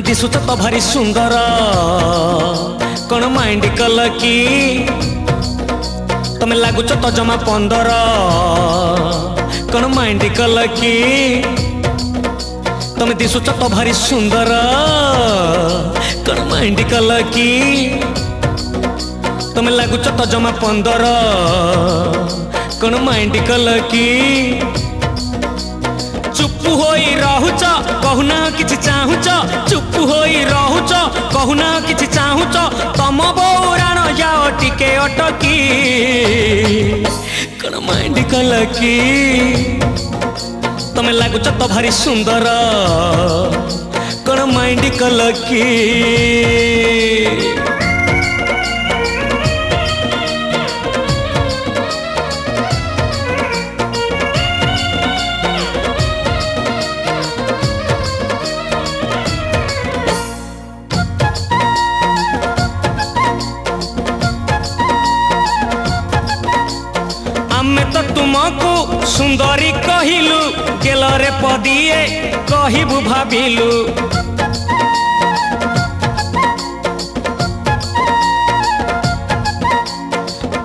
दिशुच तो भारी सुंदर कौन माइंड कल की तमें लगुच तो जमा 15 कौन माइंड कल की तमें दिशुच तो भारी सुंदर कौन माइंड कल की तमें लगुच तो जमा 15 कौन माइंड कल की चुप होई रहुच कहूना किछि चाहुच चुप होई रहुच कहूना किछि चाहुच तम बौराण जाओ टिके अटकी कौन माइंड कल की तमें लगुच तो भारी सुंदर कौन माइंड कल की आमे तो तुमको सुंदरी कहिलु गेलरे पदिए कहिबु भाबिलु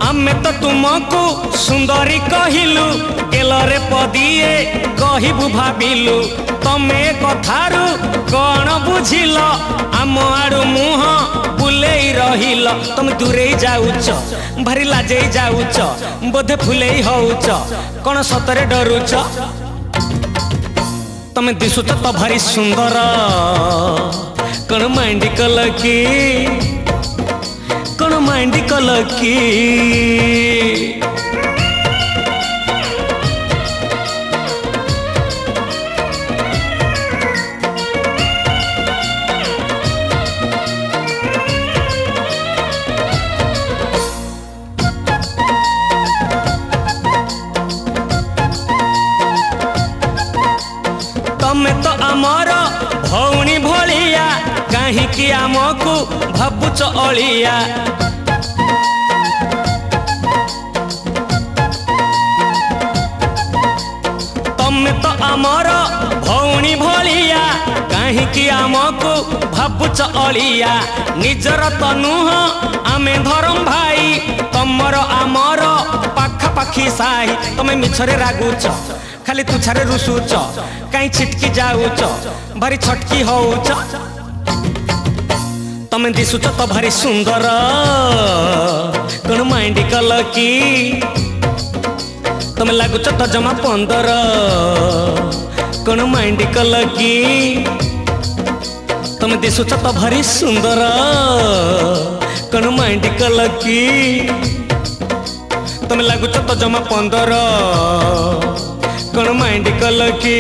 आमे तो तुमको सुंदरी कहिलु गेलरे पदिए कहिबु भाबिलु तमे कथारु कौन बुझिल आम आड़ू मुह बुले रहिल तुम दूरे जाऊच भारी लाजे जाऊच बोधे फुले होउच कौन सतरे डरुच तमे दिशुच तो भारी सुंदर कौन माइंड कल की कौन माइंड कल की तमे तो आमर भौणी भलिया कहीं आमको भावुच अलिया तमे तो आमर भौणी भलिया कहीं आमको भावुच अलिया निजर तो नुह आमे धरम भाई तमर आमर पाखापाखी साही तमे मिछरे रागुच खाली तुछारे रुसुच कहीं छिटकी जाऊच भारी छटकी होउच तमें दिशुच तो भारी सुंदर कौन माइंड कल की तमें लगुच तो जमा 15 कौन माइंड कल की तमें दिशुच तो भारी सुंदर कौन माइंड कल की तमें लगुच तो जमा 15 कौन माइंड कल की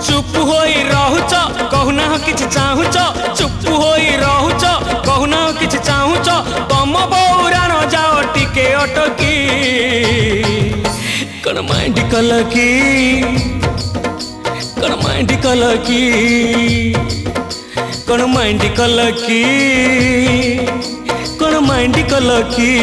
चुप होई रहुच कहूना किछि चाहुच चुप होई रहुच कहूना किछि चाहुच तम बौराण जाओ टिके अटकी कौन माइंड कल की कौन माइंड कल की कौन माइंड कल की कौन माइंड कल की।